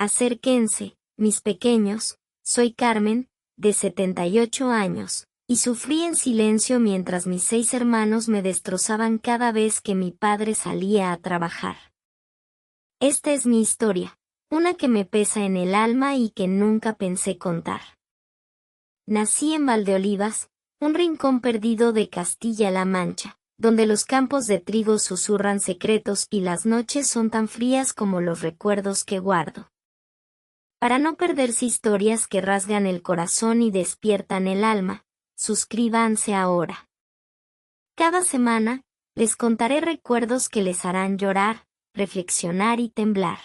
Acérquense, mis pequeños, soy Carmen, de 78 años, y sufrí en silencio mientras mis 6 hermanos me destrozaban cada vez que mi padre salía a trabajar. Esta es mi historia, una que me pesa en el alma y que nunca pensé contar. Nací en Valdeolivas, un rincón perdido de Castilla-La Mancha, donde los campos de trigo susurran secretos y las noches son tan frías como los recuerdos que guardo. Para no perderse historias que rasgan el corazón y despiertan el alma, suscríbanse ahora. Cada semana, les contaré recuerdos que les harán llorar, reflexionar y temblar.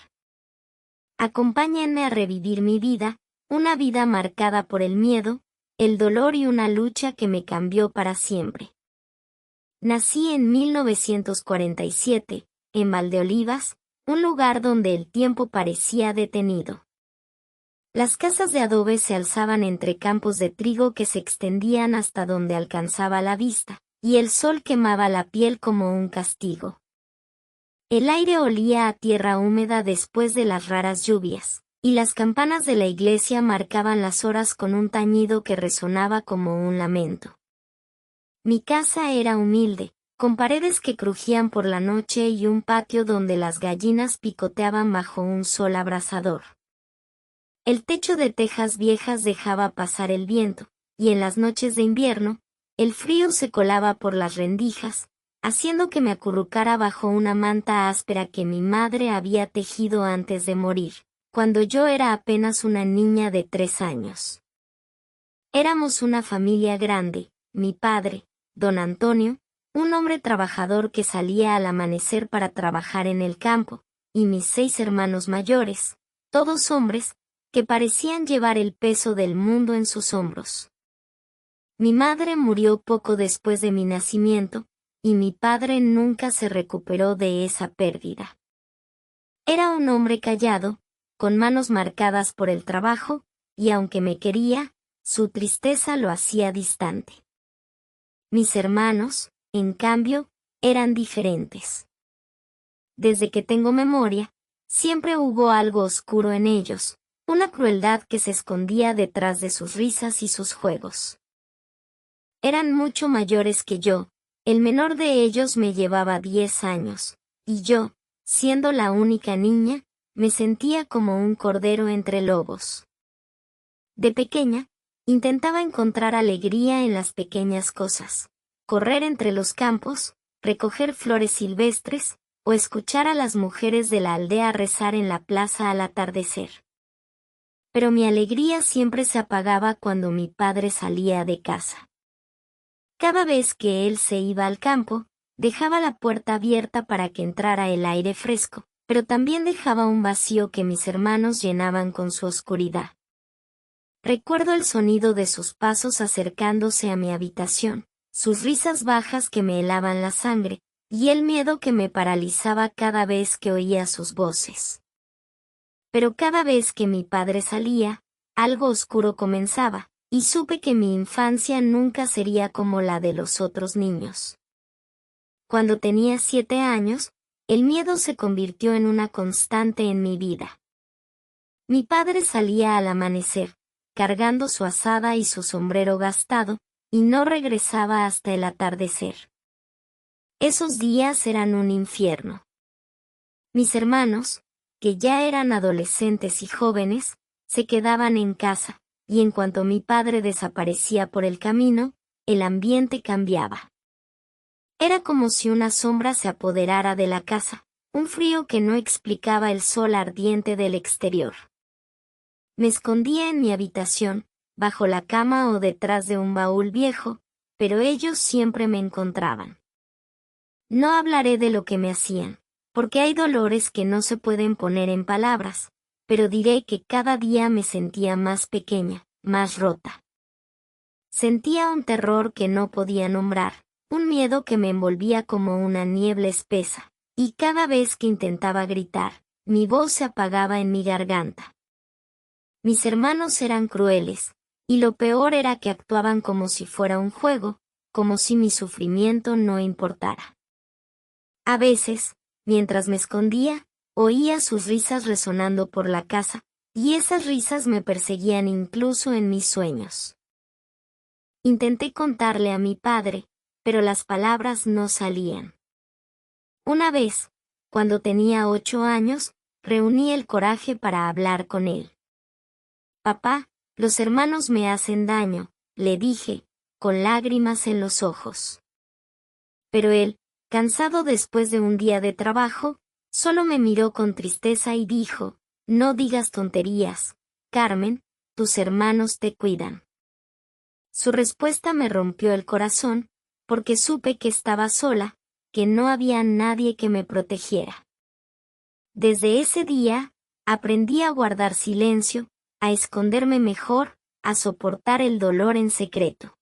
Acompáñenme a revivir mi vida, una vida marcada por el miedo, el dolor y una lucha que me cambió para siempre. Nací en 1947, en Valdeolivas, un lugar donde el tiempo parecía detenido. Las casas de adobe se alzaban entre campos de trigo que se extendían hasta donde alcanzaba la vista, y el sol quemaba la piel como un castigo. El aire olía a tierra húmeda después de las raras lluvias, y las campanas de la iglesia marcaban las horas con un tañido que resonaba como un lamento. Mi casa era humilde, con paredes que crujían por la noche y un patio donde las gallinas picoteaban bajo un sol abrasador. El techo de tejas viejas dejaba pasar el viento, y en las noches de invierno, el frío se colaba por las rendijas, haciendo que me acurrucara bajo una manta áspera que mi madre había tejido antes de morir, cuando yo era apenas una niña de 3 años. Éramos una familia grande, mi padre, don Antonio, un hombre trabajador que salía al amanecer para trabajar en el campo, y mis 6 hermanos mayores, todos hombres, que parecían llevar el peso del mundo en sus hombros. Mi madre murió poco después de mi nacimiento, y mi padre nunca se recuperó de esa pérdida. Era un hombre callado, con manos marcadas por el trabajo, y aunque me quería, su tristeza lo hacía distante. Mis hermanos, en cambio, eran diferentes. Desde que tengo memoria, siempre hubo algo oscuro en ellos, una crueldad que se escondía detrás de sus risas y sus juegos. Eran mucho mayores que yo, el menor de ellos me llevaba 10 años, y yo, siendo la única niña, me sentía como un cordero entre lobos. De pequeña, intentaba encontrar alegría en las pequeñas cosas, correr entre los campos, recoger flores silvestres, o escuchar a las mujeres de la aldea rezar en la plaza al atardecer. Pero mi alegría siempre se apagaba cuando mi padre salía de casa. Cada vez que él se iba al campo, dejaba la puerta abierta para que entrara el aire fresco, pero también dejaba un vacío que mis hermanos llenaban con su oscuridad. Recuerdo el sonido de sus pasos acercándose a mi habitación, sus risas bajas que me helaban la sangre, y el miedo que me paralizaba cada vez que oía sus voces. Pero cada vez que mi padre salía, algo oscuro comenzaba, y supe que mi infancia nunca sería como la de los otros niños. Cuando tenía 7 años, el miedo se convirtió en una constante en mi vida. Mi padre salía al amanecer, cargando su azada y su sombrero gastado, y no regresaba hasta el atardecer. Esos días eran un infierno. Mis hermanos, que ya eran adolescentes y jóvenes, se quedaban en casa, y en cuanto mi padre desaparecía por el camino, el ambiente cambiaba. Era como si una sombra se apoderara de la casa, un frío que no explicaba el sol ardiente del exterior. Me escondía en mi habitación, bajo la cama o detrás de un baúl viejo, pero ellos siempre me encontraban. No hablaré de lo que me hacían, porque hay dolores que no se pueden poner en palabras, pero diré que cada día me sentía más pequeña, más rota. Sentía un terror que no podía nombrar, un miedo que me envolvía como una niebla espesa, y cada vez que intentaba gritar, mi voz se apagaba en mi garganta. Mis hermanos eran crueles, y lo peor era que actuaban como si fuera un juego, como si mi sufrimiento no importara. A veces, mientras me escondía, Oía sus risas resonando por la casa, y esas risas me perseguían incluso en mis sueños. Intenté contarle a mi padre, pero las palabras no salían. Una vez, cuando tenía 8 años, reuní el coraje para hablar con él. Papá, los hermanos me hacen daño, le dije, con lágrimas en los ojos. Pero él, cansado después de un día de trabajo, solo me miró con tristeza y dijo, no digas tonterías, Carmen, tus hermanos te cuidan. Su respuesta me rompió el corazón, porque supe que estaba sola, que no había nadie que me protegiera. Desde ese día, aprendí a guardar silencio, a esconderme mejor, a soportar el dolor en secreto.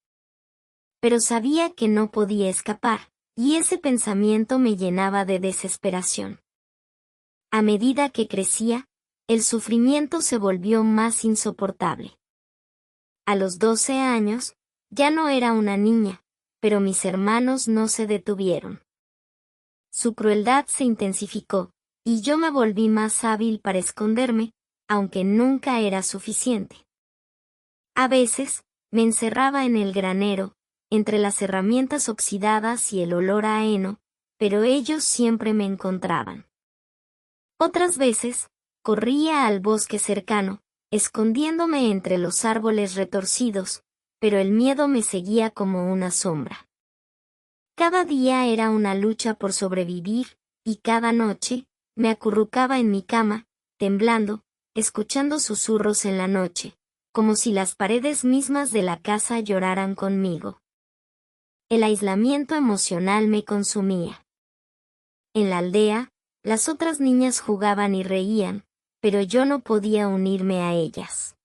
Pero sabía que no podía escapar, y ese pensamiento me llenaba de desesperación. A medida que crecía, el sufrimiento se volvió más insoportable. A los 12 años, ya no era una niña, pero mis hermanos no se detuvieron. Su crueldad se intensificó, y yo me volví más hábil para esconderme, aunque nunca era suficiente. A veces, me encerraba en el granero, entre las herramientas oxidadas y el olor a heno, pero ellos siempre me encontraban. Otras veces, corría al bosque cercano, escondiéndome entre los árboles retorcidos, pero el miedo me seguía como una sombra. Cada día era una lucha por sobrevivir, y cada noche, me acurrucaba en mi cama, temblando, escuchando susurros en la noche, como si las paredes mismas de la casa lloraran conmigo. El aislamiento emocional me consumía. En la aldea, las otras niñas jugaban y reían, pero yo no podía unirme a ellas.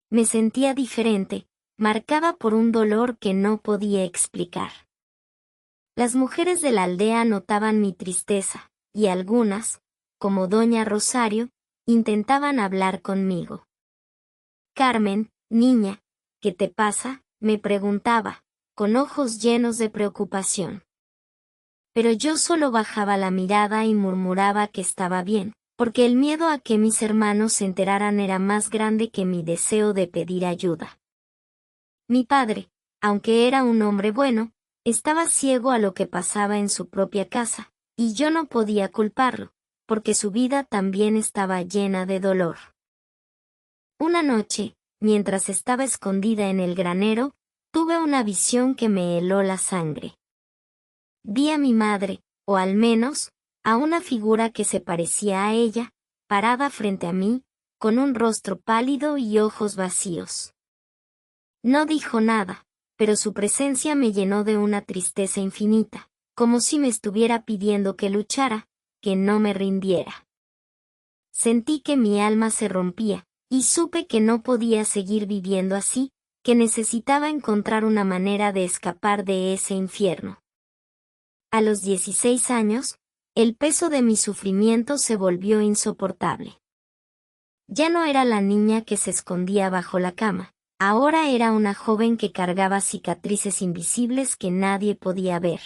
Me sentía diferente, marcada por un dolor que no podía explicar. Las mujeres de la aldea notaban mi tristeza, y algunas, como doña Rosario, intentaban hablar conmigo. Carmen, niña, ¿qué te pasa?, me preguntaba, con ojos llenos de preocupación. Pero yo solo bajaba la mirada y murmuraba que estaba bien, porque el miedo a que mis hermanos se enteraran era más grande que mi deseo de pedir ayuda. Mi padre, aunque era un hombre bueno, estaba ciego a lo que pasaba en su propia casa, y yo no podía culparlo, porque su vida también estaba llena de dolor. Una noche, mientras estaba escondida en el granero, tuve una visión que me heló la sangre. Vi a mi madre, o al menos, a una figura que se parecía a ella, parada frente a mí, con un rostro pálido y ojos vacíos. No dijo nada, pero su presencia me llenó de una tristeza infinita, como si me estuviera pidiendo que luchara, que no me rindiera. Sentí que mi alma se rompía, y supe que no podía seguir viviendo así, que necesitaba encontrar una manera de escapar de ese infierno. A los 16 años, el peso de mi sufrimiento se volvió insoportable. Ya no era la niña que se escondía bajo la cama, ahora era una joven que cargaba cicatrices invisibles que nadie podía ver.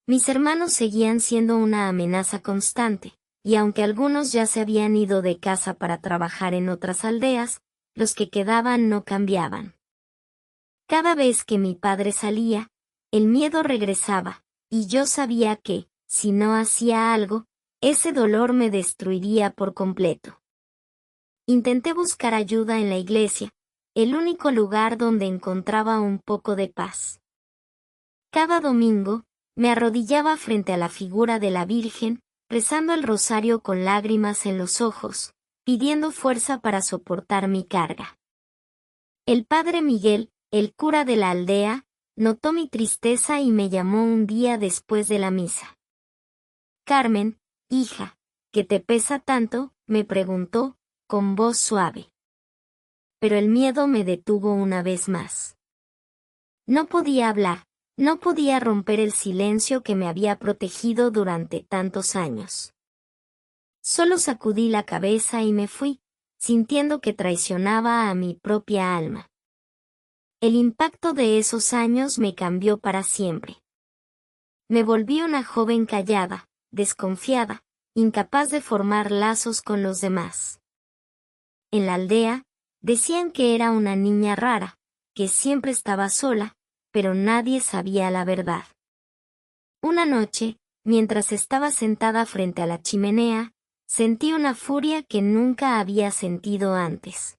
Mis hermanos seguían siendo una amenaza constante, y aunque algunos ya se habían ido de casa para trabajar en otras aldeas, los que quedaban no cambiaban. Cada vez que mi padre salía, el miedo regresaba, y yo sabía que, si no hacía algo, ese dolor me destruiría por completo. Intenté buscar ayuda en la iglesia, el único lugar donde encontraba un poco de paz. Cada domingo, me arrodillaba frente a la figura de la Virgen, rezando el rosario con lágrimas en los ojos, pidiendo fuerza para soportar mi carga. El padre Miguel, el cura de la aldea, notó mi tristeza y me llamó un día después de la misa. Carmen, hija, ¿qué te pesa tanto?, me preguntó, con voz suave. Pero el miedo me detuvo una vez más. No podía hablar, no podía romper el silencio que me había protegido durante tantos años. Solo sacudí la cabeza y me fui, sintiendo que traicionaba a mi propia alma. El impacto de esos años me cambió para siempre. Me volví una joven callada, desconfiada, incapaz de formar lazos con los demás. En la aldea, decían que era una niña rara, que siempre estaba sola, pero nadie sabía la verdad. Una noche, mientras estaba sentada frente a la chimenea, sentí una furia que nunca había sentido antes.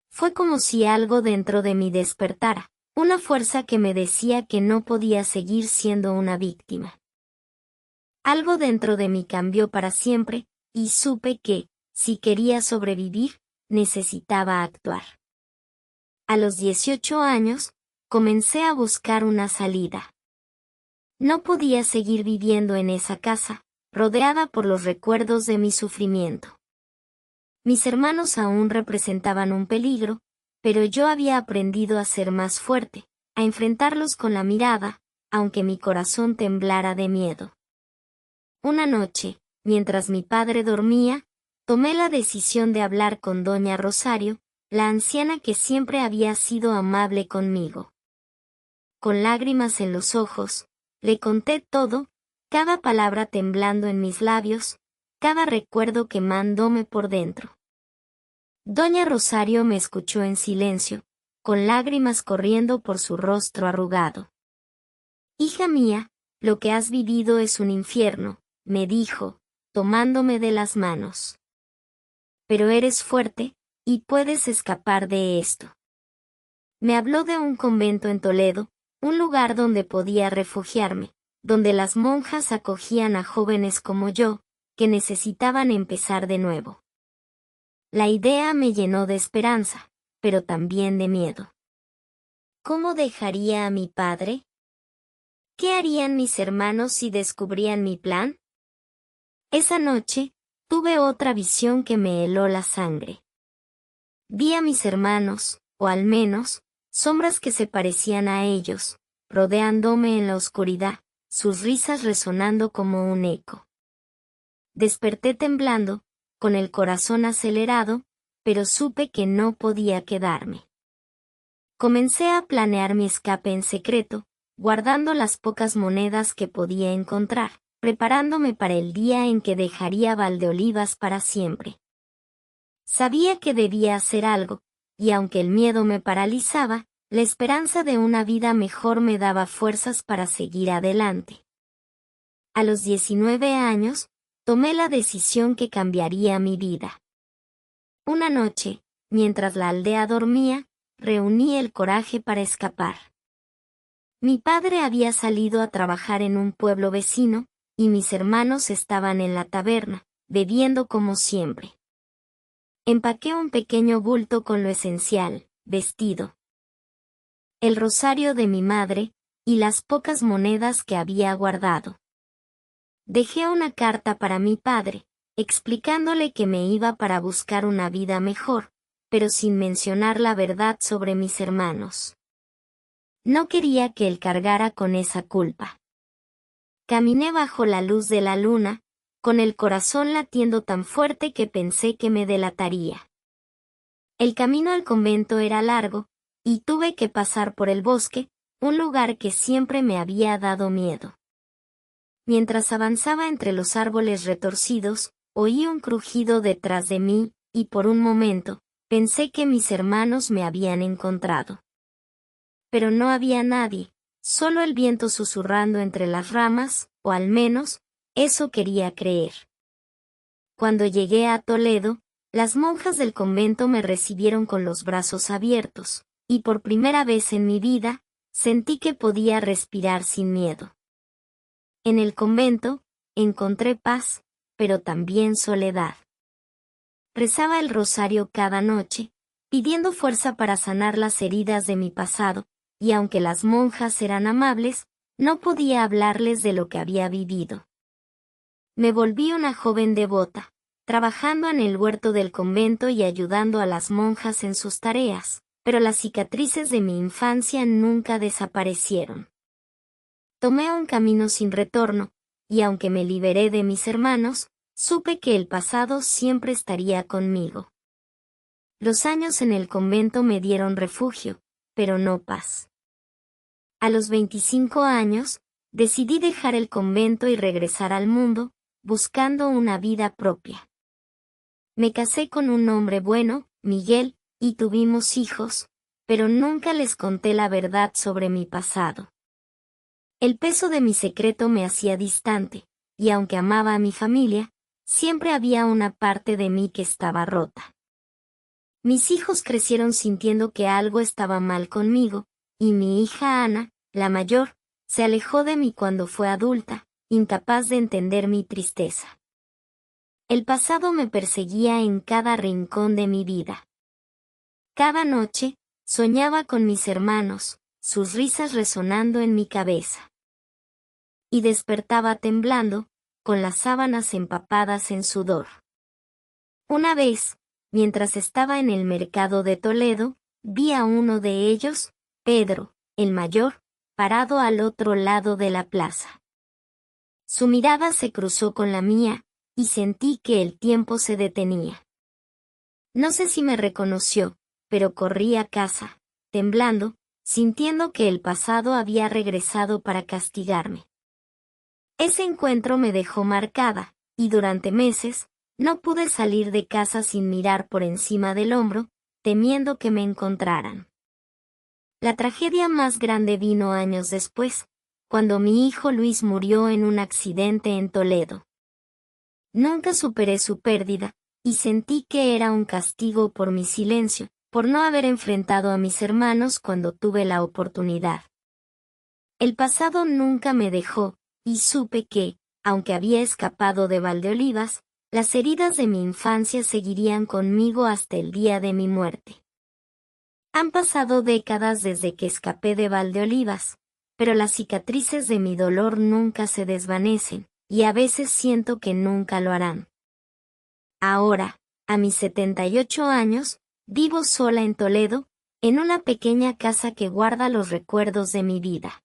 Fue como si algo dentro de mí despertara, una fuerza que me decía que no podía seguir siendo una víctima. Algo dentro de mí cambió para siempre, y supe que, si quería sobrevivir, necesitaba actuar. A los 18 años, comencé a buscar una salida. No podía seguir viviendo en esa casa, rodeada por los recuerdos de mi sufrimiento. Mis hermanos aún representaban un peligro, pero yo había aprendido a ser más fuerte, a enfrentarlos con la mirada, aunque mi corazón temblara de miedo. Una noche, mientras mi padre dormía, tomé la decisión de hablar con doña Rosario, la anciana que siempre había sido amable conmigo. Con lágrimas en los ojos, le conté todo, cada palabra temblando en mis labios, cada recuerdo quemándome por dentro. Doña Rosario me escuchó en silencio, con lágrimas corriendo por su rostro arrugado. Hija mía, lo que has vivido es un infierno, me dijo, tomándome de las manos. Pero eres fuerte, y puedes escapar de esto. Me habló de un convento en Toledo, un lugar donde podía refugiarme, donde las monjas acogían a jóvenes como yo, que necesitaban empezar de nuevo. La idea me llenó de esperanza, pero también de miedo. ¿Cómo dejaría a mi padre? ¿Qué harían mis hermanos si descubrían mi plan? Esa noche, tuve otra visión que me heló la sangre. Vi a mis hermanos, o al menos, sombras que se parecían a ellos, rodeándome en la oscuridad, sus risas resonando como un eco. Desperté temblando, con el corazón acelerado, pero supe que no podía quedarme. Comencé a planear mi escape en secreto, guardando las pocas monedas que podía encontrar, preparándome para el día en que dejaría Valdeolivas para siempre. Sabía que debía hacer algo, y aunque el miedo me paralizaba, la esperanza de una vida mejor me daba fuerzas para seguir adelante. A los 19 años, tomé la decisión que cambiaría mi vida. Una noche, mientras la aldea dormía, reuní el coraje para escapar. Mi padre había salido a trabajar en un pueblo vecino, y mis hermanos estaban en la taberna, bebiendo como siempre. Empaqué un pequeño bulto con lo esencial, vestido, el rosario de mi madre, y las pocas monedas que había guardado. Dejé una carta para mi padre, explicándole que me iba para buscar una vida mejor, pero sin mencionar la verdad sobre mis hermanos. No quería que él cargara con esa culpa. Caminé bajo la luz de la luna, con el corazón latiendo tan fuerte que pensé que me delataría. El camino al convento era largo, y tuve que pasar por el bosque, un lugar que siempre me había dado miedo. Mientras avanzaba entre los árboles retorcidos, oí un crujido detrás de mí, y por un momento, pensé que mis hermanos me habían encontrado. Pero no había nadie, solo el viento susurrando entre las ramas, o al menos, eso quería creer. Cuando llegué a Toledo, las monjas del convento me recibieron con los brazos abiertos, y por primera vez en mi vida, sentí que podía respirar sin miedo. En el convento, encontré paz, pero también soledad. Rezaba el rosario cada noche, pidiendo fuerza para sanar las heridas de mi pasado, y aunque las monjas eran amables, no podía hablarles de lo que había vivido. Me volví una joven devota, trabajando en el huerto del convento y ayudando a las monjas en sus tareas, pero las cicatrices de mi infancia nunca desaparecieron. Tomé un camino sin retorno, y aunque me liberé de mis hermanos, supe que el pasado siempre estaría conmigo. Los años en el convento me dieron refugio, pero no paz. A los 25 años, decidí dejar el convento y regresar al mundo, buscando una vida propia. Me casé con un hombre bueno, Miguel, y tuvimos hijos, pero nunca les conté la verdad sobre mi pasado. El peso de mi secreto me hacía distante, y aunque amaba a mi familia, siempre había una parte de mí que estaba rota. Mis hijos crecieron sintiendo que algo estaba mal conmigo, y mi hija Ana, la mayor, se alejó de mí cuando fue adulta, incapaz de entender mi tristeza. El pasado me perseguía en cada rincón de mi vida. Cada noche, soñaba con mis hermanos, sus risas resonando en mi cabeza. Y despertaba temblando, con las sábanas empapadas en sudor. Una vez, mientras estaba en el mercado de Toledo, vi a uno de ellos, Pedro, el mayor, parado al otro lado de la plaza. Su mirada se cruzó con la mía, y sentí que el tiempo se detenía. No sé si me reconoció, pero corrí a casa, temblando, sintiendo que el pasado había regresado para castigarme. Ese encuentro me dejó marcada, y durante meses, no pude salir de casa sin mirar por encima del hombro, temiendo que me encontraran. La tragedia más grande vino años después, cuando mi hijo Luis murió en un accidente en Toledo. Nunca superé su pérdida, y sentí que era un castigo por mi silencio, por no haber enfrentado a mis hermanos cuando tuve la oportunidad. El pasado nunca me dejó, y supe que, aunque había escapado de Valdeolivas, las heridas de mi infancia seguirían conmigo hasta el día de mi muerte. Han pasado décadas desde que escapé de Valdeolivas, pero las cicatrices de mi dolor nunca se desvanecen, y a veces siento que nunca lo harán. Ahora, a mis 78 años, vivo sola en Toledo, en una pequeña casa que guarda los recuerdos de mi vida.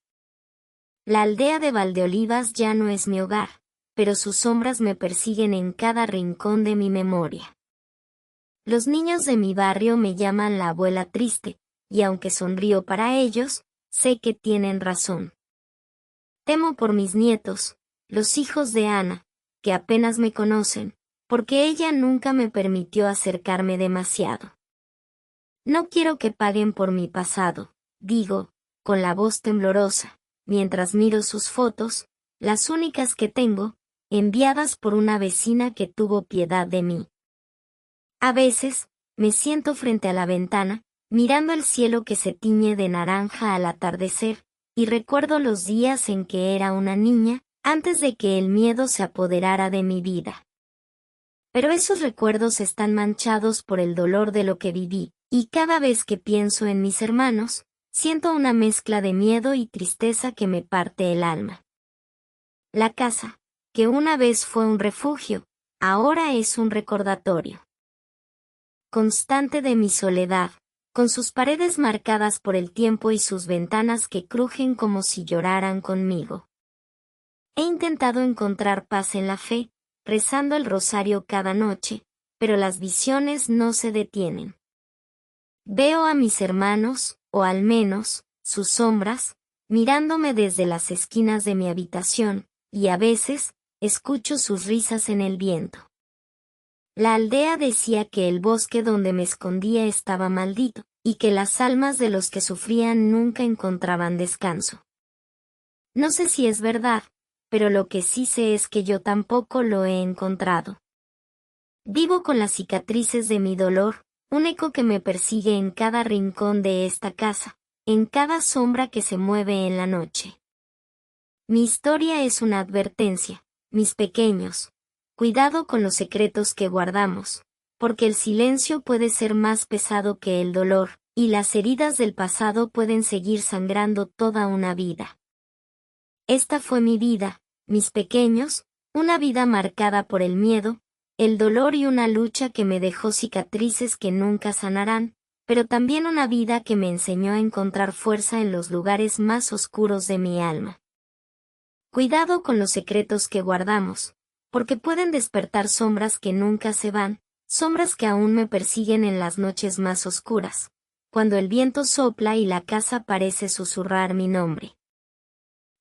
La aldea de Valdeolivas ya no es mi hogar, pero sus sombras me persiguen en cada rincón de mi memoria. Los niños de mi barrio me llaman la abuela triste, y aunque sonrío para ellos, sé que tienen razón. Temo por mis nietos, los hijos de Ana, que apenas me conocen, porque ella nunca me permitió acercarme demasiado. No quiero que paguen por mi pasado, digo, con la voz temblorosa, mientras miro sus fotos, las únicas que tengo, enviadas por una vecina que tuvo piedad de mí. A veces, me siento frente a la ventana, mirando el cielo que se tiñe de naranja al atardecer, y recuerdo los días en que era una niña, antes de que el miedo se apoderara de mi vida. Pero esos recuerdos están manchados por el dolor de lo que viví, y cada vez que pienso en mis hermanos, siento una mezcla de miedo y tristeza que me parte el alma. La casa, que una vez fue un refugio, ahora es un recordatorio constante de mi soledad, con sus paredes marcadas por el tiempo y sus ventanas que crujen como si lloraran conmigo. He intentado encontrar paz en la fe, rezando el rosario cada noche, pero las visiones no se detienen. Veo a mis hermanos, o al menos, sus sombras, mirándome desde las esquinas de mi habitación, y a veces, escucho sus risas en el viento. La aldea decía que el bosque donde me escondía estaba maldito, y que las almas de los que sufrían nunca encontraban descanso. No sé si es verdad, pero lo que sí sé es que yo tampoco lo he encontrado. Vivo con las cicatrices de mi dolor, un eco que me persigue en cada rincón de esta casa, en cada sombra que se mueve en la noche. Mi historia es una advertencia, mis pequeños. Cuidado con los secretos que guardamos, porque el silencio puede ser más pesado que el dolor, y las heridas del pasado pueden seguir sangrando toda una vida. Esta fue mi vida, mis pequeños, una vida marcada por el miedo, el dolor y una lucha que me dejó cicatrices que nunca sanarán, pero también una vida que me enseñó a encontrar fuerza en los lugares más oscuros de mi alma. Cuidado con los secretos que guardamos, porque pueden despertar sombras que nunca se van, sombras que aún me persiguen en las noches más oscuras, cuando el viento sopla y la casa parece susurrar mi nombre.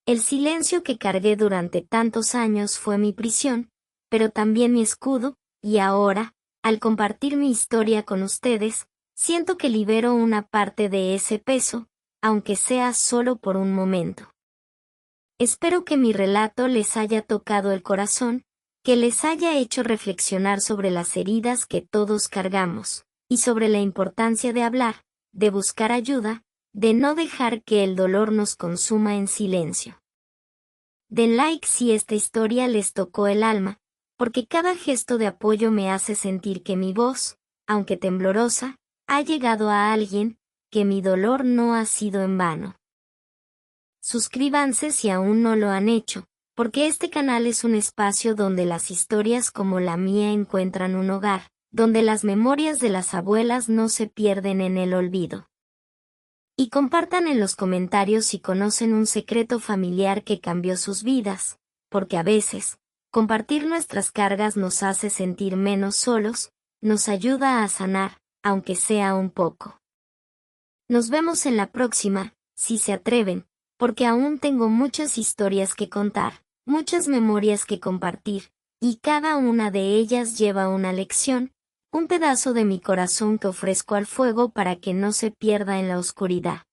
El silencio que cargué durante tantos años fue mi prisión, pero también mi escudo, y ahora, al compartir mi historia con ustedes, siento que libero una parte de ese peso, aunque sea solo por un momento. Espero que mi relato les haya tocado el corazón, que les haya hecho reflexionar sobre las heridas que todos cargamos, y sobre la importancia de hablar, de buscar ayuda, de no dejar que el dolor nos consuma en silencio. Den like si esta historia les tocó el alma, porque cada gesto de apoyo me hace sentir que mi voz, aunque temblorosa, ha llegado a alguien, que mi dolor no ha sido en vano. Suscríbanse si aún no lo han hecho, porque este canal es un espacio donde las historias como la mía encuentran un hogar, donde las memorias de las abuelas no se pierden en el olvido. Y compartan en los comentarios si conocen un secreto familiar que cambió sus vidas, porque a veces, compartir nuestras cargas nos hace sentir menos solos, nos ayuda a sanar, aunque sea un poco. Nos vemos en la próxima, si se atreven, porque aún tengo muchas historias que contar, muchas memorias que compartir, y cada una de ellas lleva una lección, un pedazo de mi corazón que ofrezco al fuego para que no se pierda en la oscuridad.